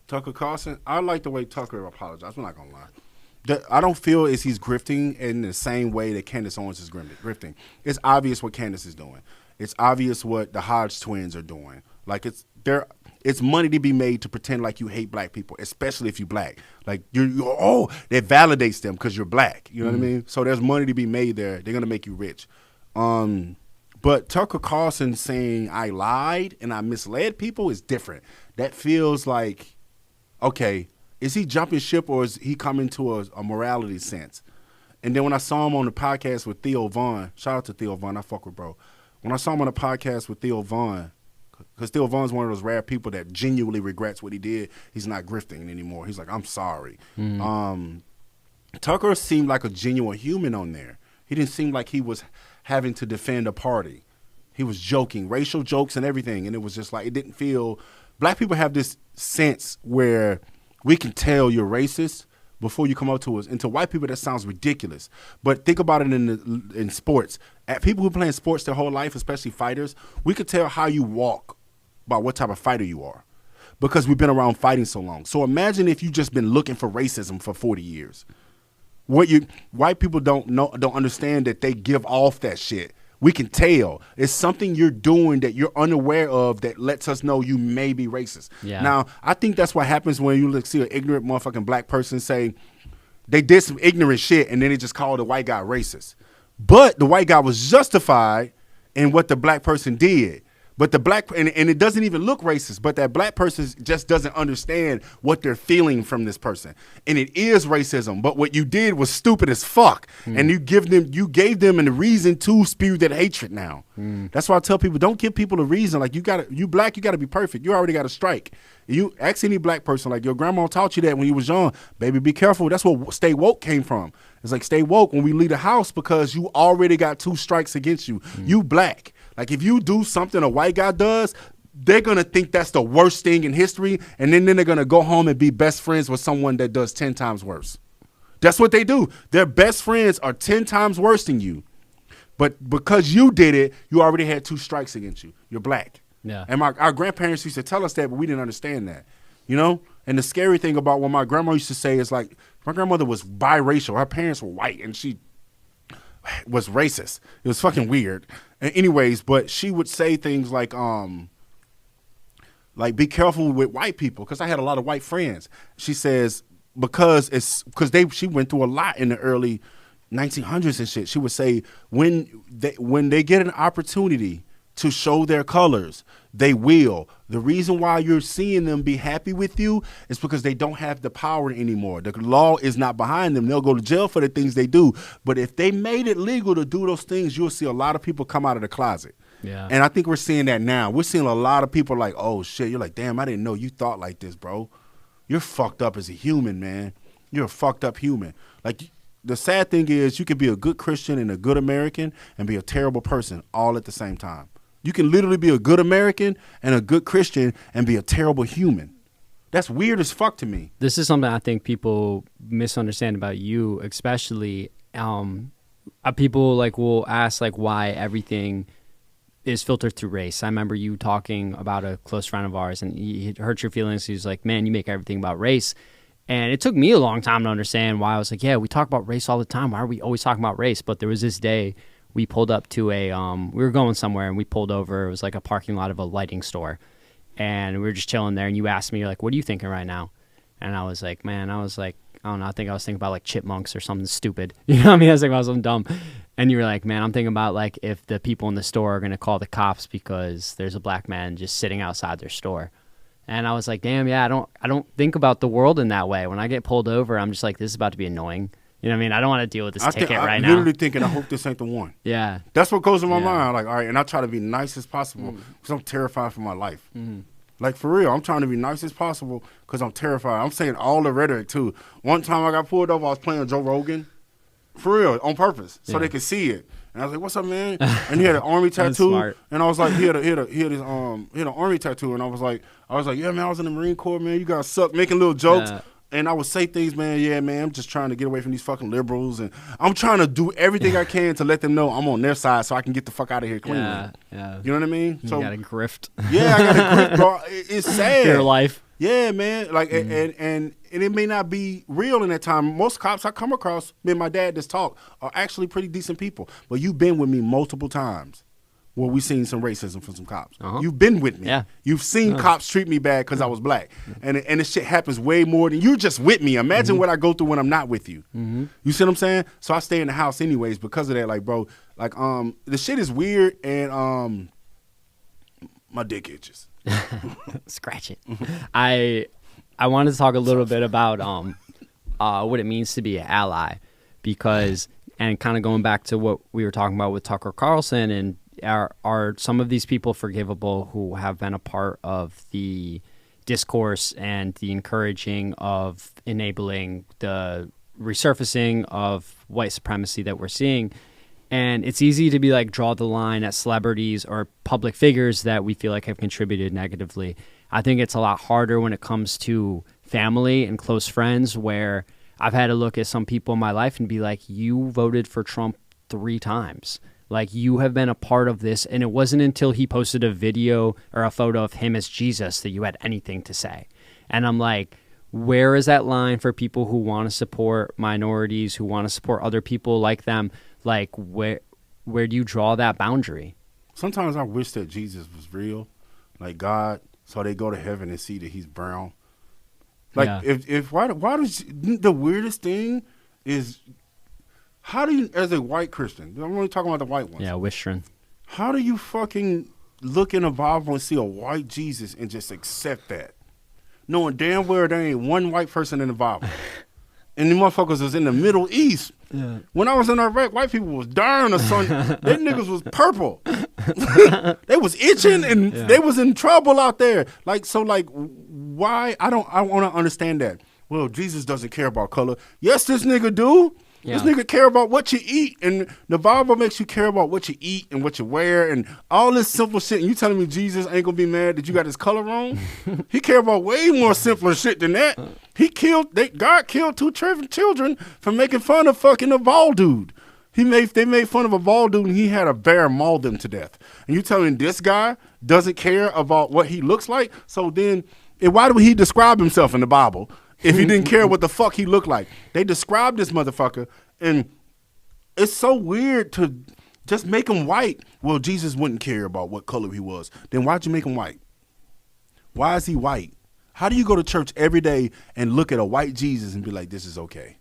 Tucker Carlson? I like the way Tucker apologized. I'm not going to lie. I don't feel as he's grifting in the same way that Candace Owens is grifting. It's obvious what Candace is doing. It's obvious what the Hodge twins are doing. Like, it's money to be made to pretend like you hate black people, especially if you're black. Like, that validates them because you're black. You know what I mean? So there's money to be made there. They're going to make you rich. But Tucker Carlson saying I lied and I misled people is different. That feels like, okay, is he jumping ship or is he coming to a morality sense? And then when I saw him on the podcast with Theo Vaughn, shout out to Theo Vaughn, I fuck with bro. When I saw him on the podcast with Theo Vaughn, because Theo Vaughn's one of those rare people that genuinely regrets what he did. He's not grifting anymore. He's like, I'm sorry. Tucker seemed like a genuine human on there. He didn't seem like he was having to defend a party. He was joking, racial jokes and everything. And it was just like, it didn't feel, black people have this sense where we can tell you're racist before you come up to us. And to white people, that sounds ridiculous. But think about it in sports. People who play in sports their whole life, especially fighters, we could tell how you walk by what type of fighter you are because we've been around fighting so long. So imagine if you've just been looking for racism for 40 years. White people don't understand that they give off that shit. We can tell. It's something you're doing that you're unaware of that lets us know you may be racist. Yeah. Now, I think that's what happens when you see an ignorant motherfucking black person say they did some ignorant shit and then they just called the white guy racist. But the white guy was justified in what the black person did. But the black, and it doesn't even look racist, but that black person just doesn't understand what they're feeling from this person. And it is racism, but what you did was stupid as fuck. And you gave them a reason to spew that hatred now. That's why I tell people, don't give people a reason. Like, you black, you gotta be perfect. You already got a strike. You ask any black person, like your grandma taught you that when you was young, baby, be careful. That's where stay woke came from. It's like, stay woke when we leave the house because you already got 2 strikes against you. You black. Like, if you do something a white guy does, they're going to think that's the worst thing in history, and then they're going to go home and be best friends with someone that does 10 times worse. That's what they do. Their best friends are 10 times worse than you. But because you did it, you already had 2 strikes against you. You're black. Yeah. And our grandparents used to tell us that, but we didn't understand that, you know? And the scary thing about what my grandma used to say is, like, my grandmother was biracial. Her parents were white, and she was racist. It was fucking weird. And anyways, but she would say things like, Like, be careful with white people, because I had a lot of white friends. She says because she went through a lot in the early 1900s and shit. She would say when they get an opportunity to show their colors, they will. The reason why you're seeing them be happy with you is because they don't have the power anymore. The law is not behind them. They'll go to jail for the things they do. But if they made it legal to do those things, you'll see a lot of people come out of the closet. Yeah. And I think we're seeing that now. We're seeing a lot of people like, oh, shit. You're like, damn, I didn't know you thought like this, bro. You're fucked up as a human, man. You're a fucked up human. Like, the sad thing is you can be a good Christian and a good American and be a terrible person all at the same time. You can literally be a good American and a good Christian and be a terrible human. That's weird as fuck to me. This is something I think people misunderstand about you, especially people like will ask like why everything is filtered through race. I remember you talking about a close friend of ours, and he hurt your feelings. He was like, man, you make everything about race. And it took me a long time to understand why. I was like, yeah, we talk about race all the time. Why are we always talking about race? But there was this day we pulled up to we were going somewhere, and we pulled over. It was like a parking lot of a lighting store. And we were just chilling there, and you asked me, you're like, what are you thinking right now? And I was like, I don't know, I think I was thinking about like chipmunks or something stupid. You know what I mean? I was thinking about something dumb. And you were like, man, I'm thinking about like if the people in the store are going to call the cops because there's a black man just sitting outside their store. And I was like, damn, yeah, I don't think about the world in that way. When I get pulled over, I'm just like, this is about to be annoying. You know what I mean? I don't want to deal with this ticket right now. I'm literally thinking, I hope this ain't the one. Yeah. That's what goes in my mind. Like, all right, and I try to be nice as possible because I'm terrified for my life. Like, for real, I'm trying to be nice as possible because I'm terrified. I'm saying all the rhetoric, too. One time I got pulled over, I was playing Joe Rogan. For real, on purpose, so they could see it. And I was like, "What's up, man?" And he had an army tattoo, and I was like, "He had an army tattoo," and I was like, "Yeah, man, I was in the Marine Corps, man. You guys suck," making little jokes, and I would say things, man. Yeah, man, I'm just trying to get away from these fucking liberals, and I'm trying to do everything I can to let them know I'm on their side, so I can get the fuck out of here cleanly. Yeah. You know what I mean? You got a grift. Yeah, I got a grift, bro. It's sad. Your life. Yeah, man. Like, and it may not be real in that time. Most cops I come across, me and my dad just talk, are actually pretty decent people. But you've been with me multiple times where we've seen some racism from some cops. You've been with me. Yeah. You've seen cops treat me bad because I was black. And this shit happens way more than you just with me. Imagine what I go through when I'm not with you. You see what I'm saying? So I stay in the house anyways because of that. Like, bro, like, the shit is weird and my dick itches. Scratch it. I wanted to talk a little bit about what it means to be an ally, because, and kind of going back to what we were talking about with Tucker Carlson, and are some of these people forgivable who have been a part of the discourse and the encouraging of enabling the resurfacing of white supremacy that we're seeing? And it's easy to be like, draw the line at celebrities or public figures that we feel like have contributed negatively. I think it's a lot harder when it comes to family and close friends, where I've had to look at some people in my life and be like, you voted for Trump 3 times. Like, you have been a part of this. And it wasn't until he posted a video or a photo of him as Jesus that you had anything to say. And I'm like, where is that line for people who want to support minorities, who want to support other people like them? Like, where do you draw that boundary? Sometimes I wish that Jesus was real, like God, so they go to heaven and see that he's brown. Like, why does the weirdest thing is, how do you, as a white Christian, I'm only talking about the white ones. Yeah, Wishrin. How do you fucking look in the Bible and see a white Jesus and just accept that, knowing damn well there ain't one white person in the Bible? And the motherfuckers was in the Middle East. Yeah. When I was in Iraq, white people was dying of sun. They niggas was purple. They was itching and they was in trouble out there. Like, so, like, why? I want to understand that. Well, Jesus doesn't care about color. Yes, this nigga do. Yeah. This nigga care about what you eat, and the Bible makes you care about what you eat and what you wear and all this simple shit. And you telling me Jesus ain't gonna be mad that you got his color wrong? He care about way more simpler shit than that. God killed 2 children for making fun of fucking a bald dude. They made fun of a bald dude, and he had a bear maul them to death. And you telling me this guy doesn't care about what he looks like? So then, why do he describe himself in the Bible if he didn't care what the fuck he looked like? They described this motherfucker, and it's so weird to just make him white. Well, Jesus wouldn't care about what color he was. Then why'd you make him white? Why is he white? How do you go to church every day and look at a white Jesus and be like, this is okay?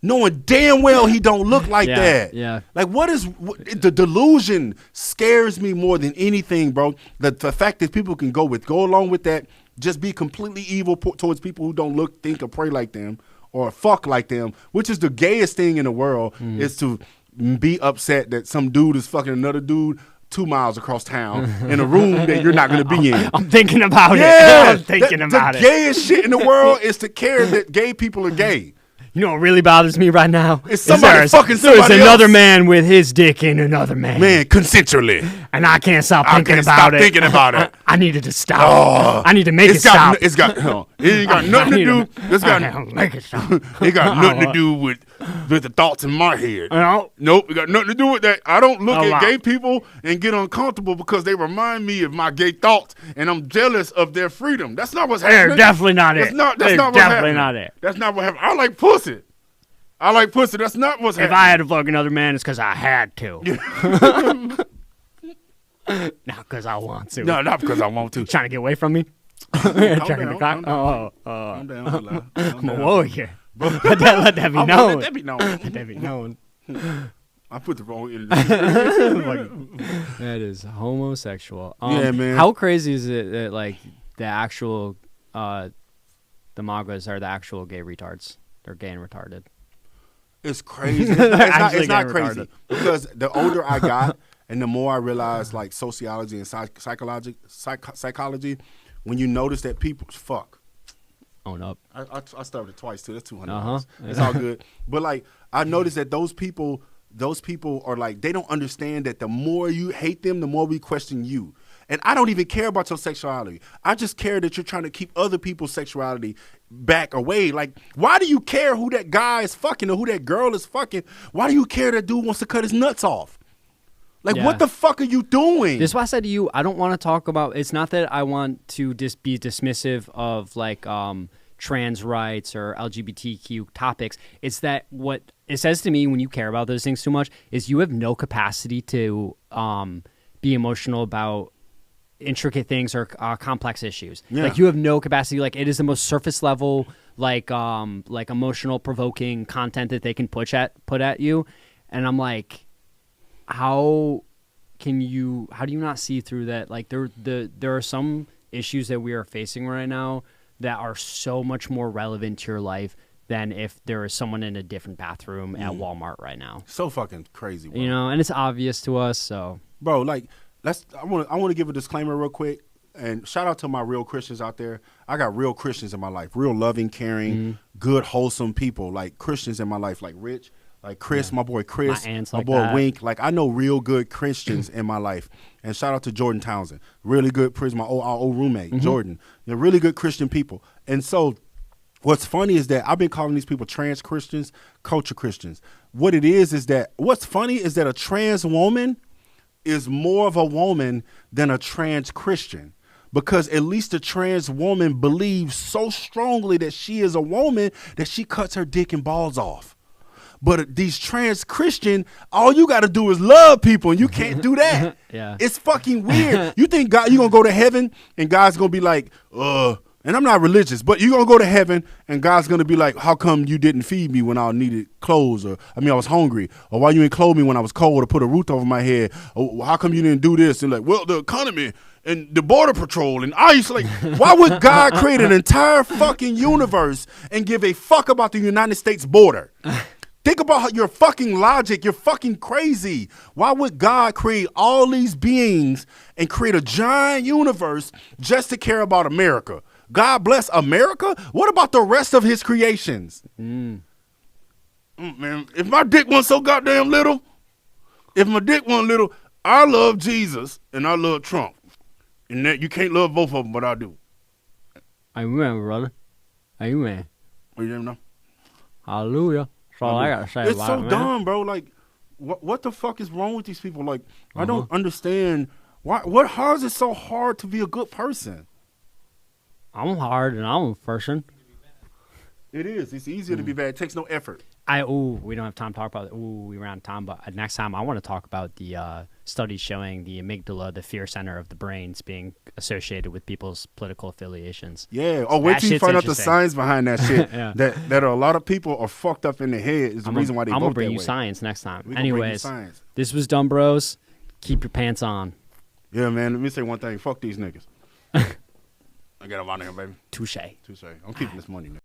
Knowing damn well he don't look like that. Yeah. Like, the delusion scares me more than anything, bro. The fact that people can go along with that, just be completely evil towards people who don't look, think, or pray like them or fuck like them, which is the gayest thing in the world, is to be upset that some dude is fucking another dude 2 miles across town in a room that you're not going to be in. I'm thinking about it. I'm thinking about it. The gayest shit in the world is to care that gay people are gay. You know what really bothers me right now? It's somebody fucking somebody else. There's another man with his dick in another man. Man, consensually. And I can't stop thinking about it. I needed to stop. Oh, I need to make it stop. It ain't got nothing to do. Make it stop. It got nothing to do with the thoughts in my head. Nope, it got nothing to do with that. I don't look at gay people and get uncomfortable because they remind me of my gay thoughts, and I'm jealous of their freedom. That's not what's happening. They're definitely not it. That's not what's happening. That's not what happened. I like pussy. That's not what's happening. If I had to fuck another man, it's because I had to. Not because I want to. No, not because I want to. Trying to get away from me? Calm down. I'm a warrior. Let that be known. Let that be known. I put the wrong energy. That is homosexual. Yeah, man. How crazy is it that, like, the actual, the MAGAs are the actual gay retards? They're gay and retarded. It's crazy. It's not crazy. Because the older I got and the more I realized, like, sociology and psychology, when you notice that people, fuck. Own up. I started twice, too. That's $200. It's all good. But, like, I noticed that those people are, like, they don't understand that the more you hate them, the more we question you. And I don't even care about your sexuality. I just care that you're trying to keep other people's sexuality back away. Like, why do you care who that guy is fucking or who that girl is fucking? Why do you care that dude wants to cut his nuts off? Like, what the fuck are you doing? This is why I said to you, I don't want to talk about, it's not that I want to just be dismissive of, like, trans rights or LGBTQ topics. It's that what it says to me when you care about those things too much is you have no capacity to be emotional about intricate things or complex issues. Like, you have no capacity. Like, it is the most surface level, like emotional provoking content that they can put at you. And I'm like, how do you not see through that? Like, there are some issues that we are facing right now that are so much more relevant to your life than if there is someone in a different bathroom at Walmart right now. So fucking crazy, bro. You know, and it's obvious to us. So, bro, like, I want to give a disclaimer real quick, and shout out to my real Christians out there. I got real Christians in my life, real loving, caring, good, wholesome people, like Christians in my life, like Rich, like Chris, my boy Chris, my boy that. Wink. Like, I know real good Christians in my life. And shout out to Jordan Townsend, really good Chris, our old roommate, Jordan. They're really good Christian people. And so what's funny is that I've been calling these people trans Christians, culture Christians. What it is that what's funny is that a trans woman is more of a woman than a trans Christian, because at least a trans woman believes so strongly that she is a woman that she cuts her dick and balls off. But these trans Christian, all you got to do is love people, and you can't do that. It's fucking weird. You think God, you're going to go to heaven and God's going to be like, and I'm not religious, but you're going to go to heaven and God's going to be like, how come you didn't feed me when I needed clothes? I was hungry. Or why you didn't clothe me when I was cold or put a roof over my head? Or how come you didn't do this? And like, well, the economy and the border patrol and ICE. Like, why would God create an entire fucking universe and give a fuck about the United States border? Think about your fucking logic. You're fucking crazy. Why would God create all these beings and create a giant universe just to care about America? God bless America? What about the rest of his creations? Man, if my dick wasn't so goddamn little, I love Jesus and I love Trump. And that you can't love both of them, but I do. Amen, brother. Amen. You didn't know? Hallelujah. That's all I gotta say. It's so dumb, bro. Like, what the fuck is wrong with these people? Like, I don't understand how is it so hard to be a good person? I'm hard and I'm a person. It is. It's easier to be bad. It takes no effort. We don't have time to talk about it. We ran out of time, but next time I want to talk about the studies showing the amygdala, the fear center of the brains, being associated with people's political affiliations. Yeah. Oh, wait till you find out the science behind that shit. Yeah. That a lot of people are fucked up in the head is the reason why they vote that way. I'm gonna bring you science next time. We Anyways, this was Dumb Bros. Keep your pants on. Yeah, man. Let me say one thing. Fuck these niggas. I got them out of here, baby. Touche. I'm keeping this money, man.